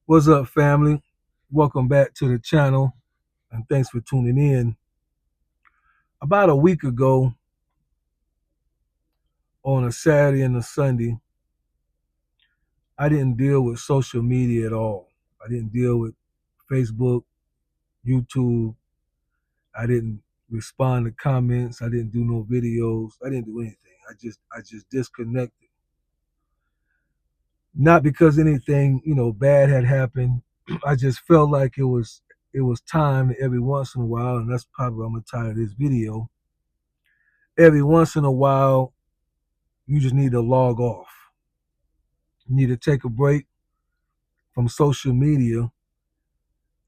What's up, family? Welcome back to the channel, and thanks for tuning in. About a week ago, on a Saturday and a Sunday, I didn't deal with social media at all. I didn't deal with Facebook, YouTube. I didn't respond to comments. I didn't do no videos. I didn't do anything. I just disconnected. Not because anything bad had happened. I just felt like it was time that every once in a while, and that's probably why I'm gonna title this video. Every once in a while, you just need to log off. You need to take a break from social media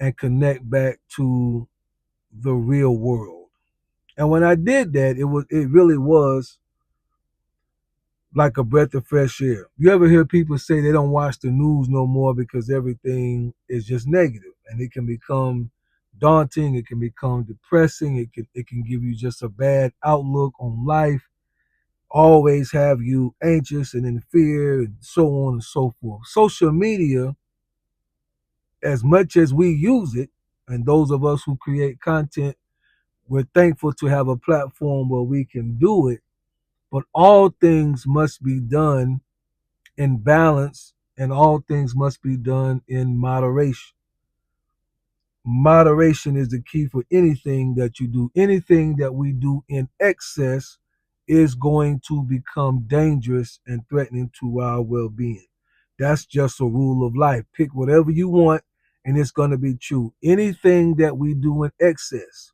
and connect back to the real world. And when I did that, it really was like a breath of fresh air. You ever hear people say they don't watch the news no more because everything is just negative, and it can become daunting, it can become depressing, it can give you just a bad outlook on life, always have you anxious and in fear and so on and so forth. Social media, as much as we use it, and those of us who create content, we're thankful to have a platform where we can do it, but all things must be done in balance and all things must be done in moderation. Moderation is the key for anything that you do. Anything that we do in excess is going to become dangerous and threatening to our well being. That's just a rule of life. Pick whatever you want, and it's going to be true. Anything that we do in excess,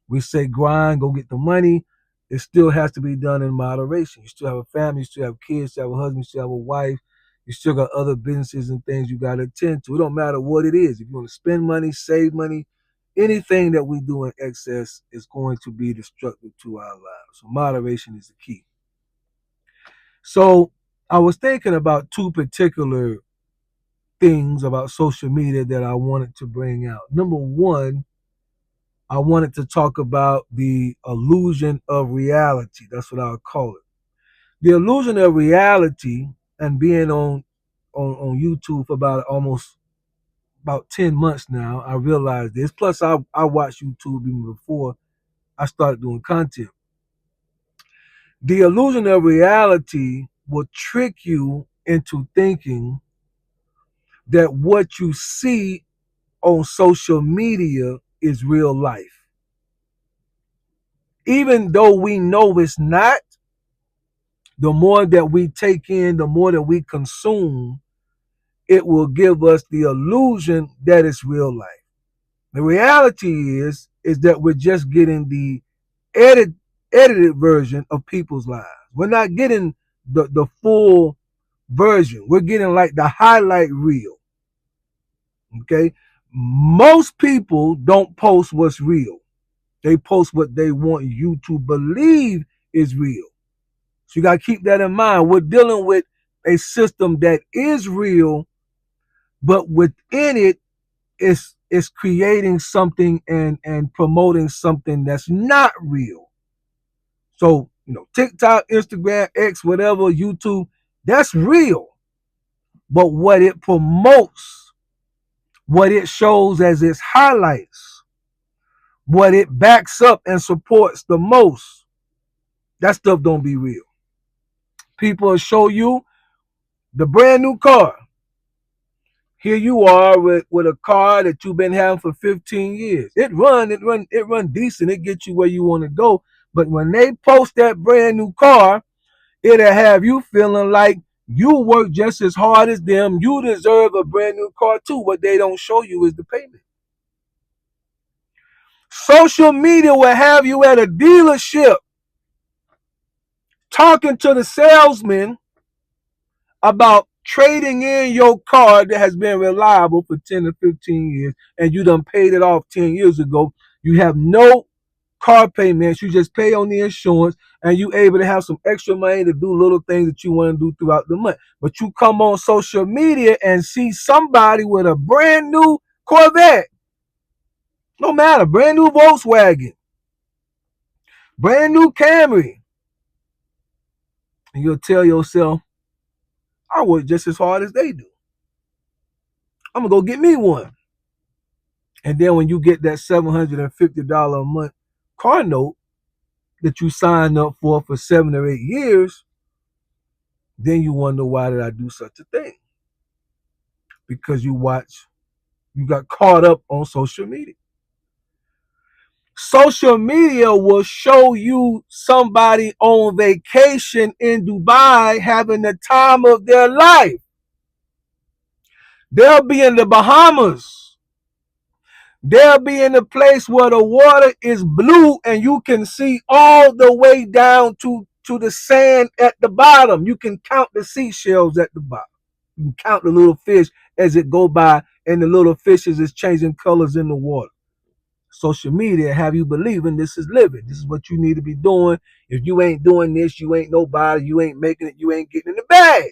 we say grind, go get the money. It still has to be done in moderation. You still have a family, you still have kids, you still have a husband, you still have a wife, you still got other businesses and things you got to attend to. It don't matter what it is. If you want to spend money, save money, anything that we do in excess is going to be destructive to our lives. So moderation is the key. So I was thinking about two particular things about social media that I wanted to bring out. Number one, I wanted to talk about the illusion of reality. That's what I'll call it. The illusion of reality, and being on YouTube for about 10 months now, I realized this. Plus, I watched YouTube even before I started doing content. The illusion of reality will trick you into thinking that what you see on social media is real life. Even though we know it's not, the more that we take in, the more that we consume, it will give us the illusion that it's real life. The reality is that we're just getting the edit, edited version of people's lives. We're not getting the full version. We're getting like the highlight reel. Okay? Most people don't post what's real. They post what they want you to believe is real. So you got to keep that in mind. We're dealing with a system that is real, but within it is creating something and promoting something that's not real. So, TikTok, Instagram, X, whatever, YouTube, that's real. But what it promotes, what it shows as its highlights, what it backs up and supports the most, that stuff don't be real. People will show you the brand new car. Here you are with a car that you've been having for 15 years. It run decent. It gets you where you want to go. But when they post that brand new car, it'll have you feeling like you work just as hard as them. You deserve a brand new car too. What they don't show you is the payment. Social media will have you at a dealership talking to the salesman about trading in your car that has been reliable for 10 to 15 years and you done paid it off 10 years ago. You have no car payments. You just pay on the insurance and you able to have some extra money to do little things that you want to do throughout the month. But you come on social media and see somebody with a brand new Corvette. No matter, brand new Volkswagen, brand new Camry. And you'll tell yourself, I work just as hard as they do. I'm gonna go get me one. And then when you get that $750 a month car note that you signed up for 7 or 8 years, then you wonder, why did I do such a thing? Because you got caught up on social media. Social media will show you somebody on vacation in Dubai having the time of their life. They'll be in the Bahamas. They'll be in a place where the water is blue and you can see all the way down to the sand at the bottom. You can count the seashells at the bottom. You can count the little fish as it go by, and the little fishes is changing colors in the water. Social media have you believing this is living. This is what you need to be doing. If you ain't doing this, you ain't nobody. You ain't making it. You ain't getting in the bag.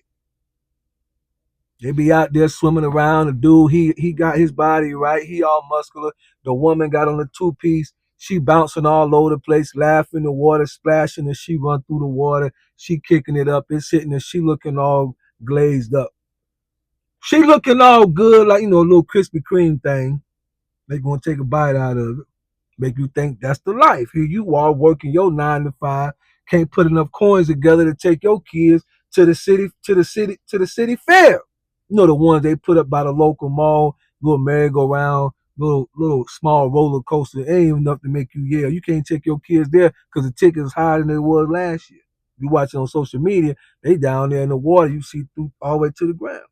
They be out there swimming around. The dude, he got his body right. He all muscular. The woman got on a two-piece. She bouncing all over the place, laughing, the water splashing, and she run through the water. She kicking it up. It's hitting her. She looking all glazed up. She looking all good, like, a little Krispy Kreme thing. They gonna take a bite out of it. Make you think that's the life. Here you are working your 9 to 5, can't put enough coins together to take your kids to the city fair. The ones they put up by the local mall, little merry-go-round, little small roller coaster. It ain't even enough to make you yell. You can't take your kids there because the ticket is higher than it was last year. You watch it on social media, they down there in the water, you see through all the way to the ground.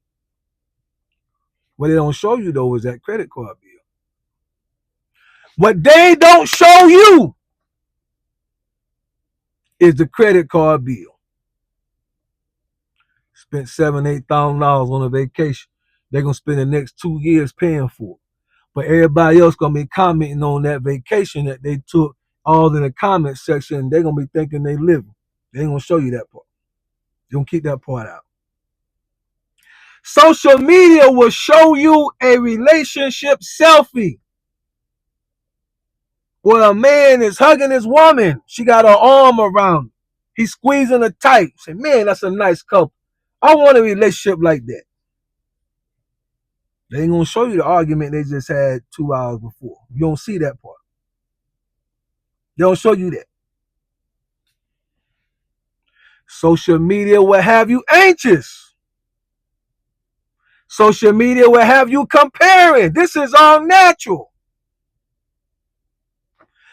What they don't show you though is that credit card bill. What they don't show you is the credit card bill. Spent $7,000-8,000 on a vacation. They're gonna spend the next 2 years paying for it. But everybody else gonna be commenting on that vacation that they took, all in the comment section. They're gonna be thinking they living. They ain't gonna show you that part. They're gonna keep that part out. Social media will show you a relationship selfie where a man is hugging his woman. She got her arm around him. He's squeezing her tight. Say, man, that's a nice couple. I want a relationship like that. They ain't gonna show you the argument they just had 2 hours before. You don't see that part. They don't show you that. Social media will have you anxious. Social media will have you comparing. This is all natural.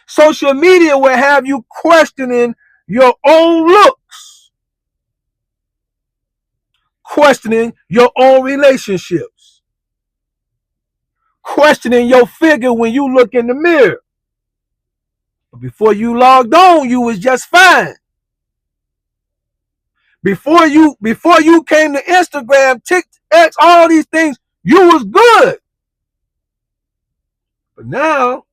Social media will have you questioning your own looks, questioning your own relationships, questioning your figure when you look in the mirror. But before you logged on, you was just fine. Before you came to Instagram, TikTok, all these things, you was good. But now,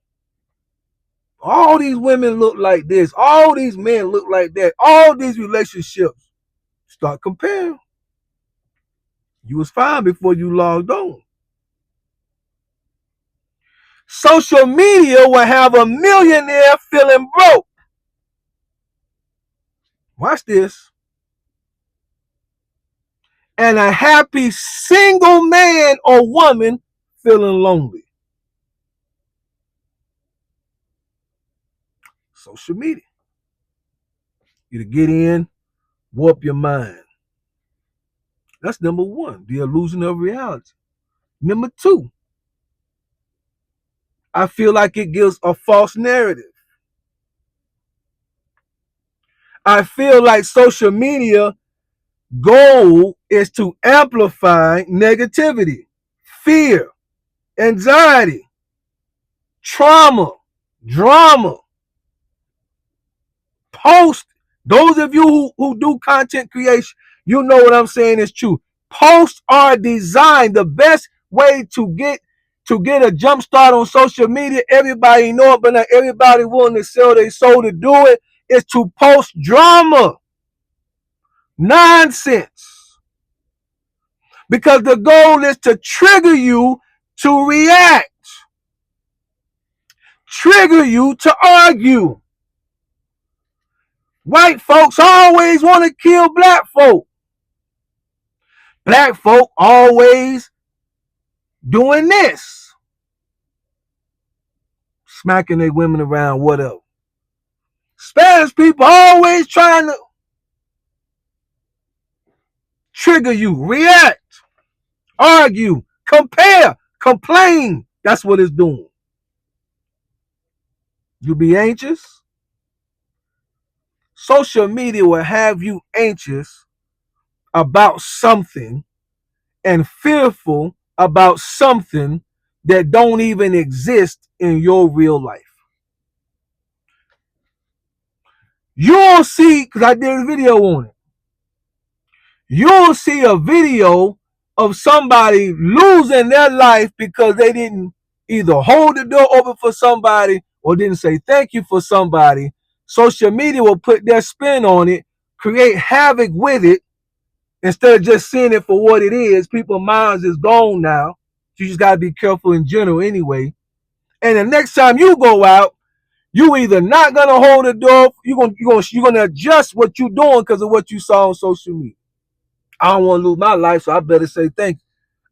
all these women look like this. All these men look like that. All these relationships start comparing. You was fine before you logged on. Social media will have a millionaire feeling broke. Watch this. And a happy single man or woman feeling lonely. Social media. You to get in, warp your mind. That's number one, the illusion of reality. Number two, I feel like it gives a false narrative. I feel like social media goal is to amplify negativity, fear, anxiety, trauma, drama. Post. Those of you who do content creation, you know what I'm saying is true. Posts are designed the best way to get a jump start on social media. Everybody know it, but not everybody willing to sell their soul to do it. Is to post drama, nonsense, because the goal is to trigger you to react, trigger you to argue. White folks always want to kill black folk. Black folk always doing this, smacking their women around, whatever. Spanish people always trying to trigger you, react, argue, compare, complain. That's what it's doing. You be anxious. Social media will have you anxious about something and fearful about something that don't even exist in your real life. You'll see, because I did a video on it, you'll see a video of somebody losing their life because they didn't either hold the door open for somebody or didn't say thank you for somebody. Social media will put their spin on it, create havoc with it, instead of just seeing it for what it is. People's minds is gone now. You just got to be careful in general anyway. And the next time you go out, you either not gonna hold the door, you're gonna adjust what you're doing because of what you saw on social media. I don't want to lose my life, so I better say thank you.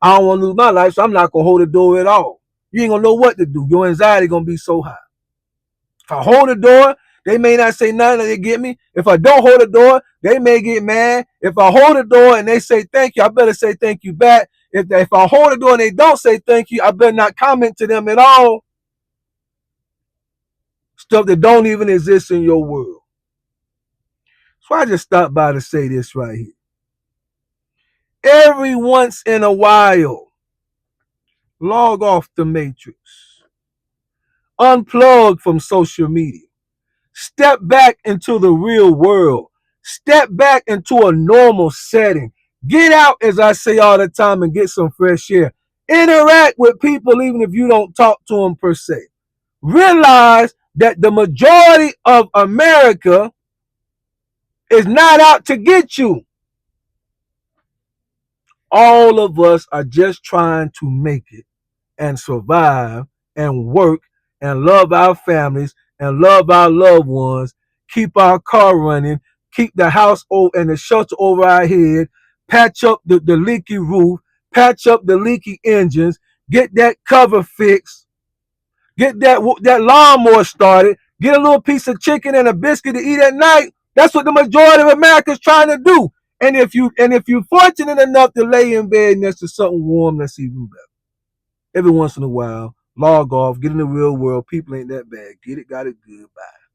I don't want to lose my life, so I'm not gonna hold the door at all. You ain't gonna know what to do. Your anxiety gonna be so high. If I hold the door, they may not say nothing, they get me. If I don't hold the door, they may get mad. If I hold the door and they say thank you, I better say thank you back. If I hold the door and they don't say thank you, I better not comment to them at all. Stuff that don't even exist in your world. So I just stopped by to say this right here. Every once in a while, log off the matrix. Unplug from social media. Step back into the real world. Step back into a normal setting. Get out, as I say all the time, and get some fresh air. Interact with people even if you don't talk to them per se. Realize that the majority of America is not out to get you. All of us are just trying to make it and survive and work and love our families and love our loved ones, keep our car running, keep the house and the shelter over our head, patch up the leaky roof, patch up the leaky engines, get that cover fixed, get that lawnmower started, get a little piece of chicken and a biscuit to eat at night. That's what the majority of America is trying to do. And if you're fortunate enough to lay in bed next to something warm, that's even better. Every once in a while, log off, get in the real world. People ain't that bad. Get it, got it, good, bye.